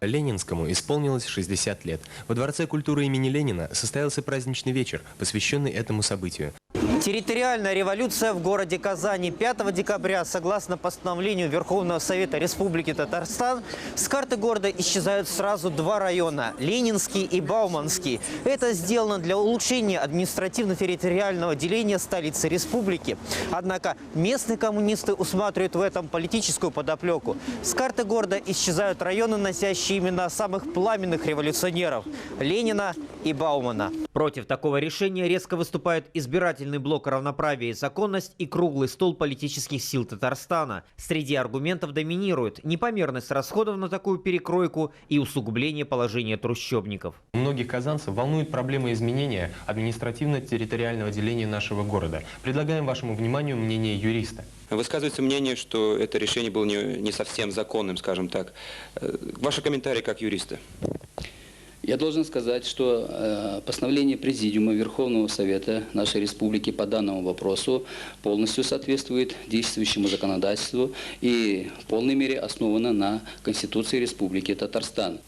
Ленинскому исполнилось 60 лет. Во Дворце культуры имени Ленина состоялся праздничный вечер, посвященный этому событию. Территориальная революция в городе Казани. 5 декабря, согласно постановлению Верховного Совета Республики Татарстан, с карты города исчезают сразу два района – Ленинский и Бауманский. Это сделано для улучшения административно-территориального деления столицы республики. Однако местные коммунисты усматривают в этом политическую подоплеку. С карты города исчезают районы, носящие имена самых пламенных революционеров – Ленина и Баумана. Против такого решения резко выступают избирательный блок «Равноправие и законность» и круглый стол политических сил Татарстана. Среди аргументов доминирует непомерность расходов на такую перекройку и усугубление положения трущобников. Многих казанцев волнует проблема изменения административно-территориального деления нашего города. Предлагаем вашему вниманию мнение юриста. Высказывается мнение, что это решение было не совсем законным, скажем так. Ваши комментарии как юриста? Я должен сказать, что постановление Президиума Верховного Совета нашей Республики по данному вопросу полностью соответствует действующему законодательству и в полной мере основано на Конституции Республики Татарстан.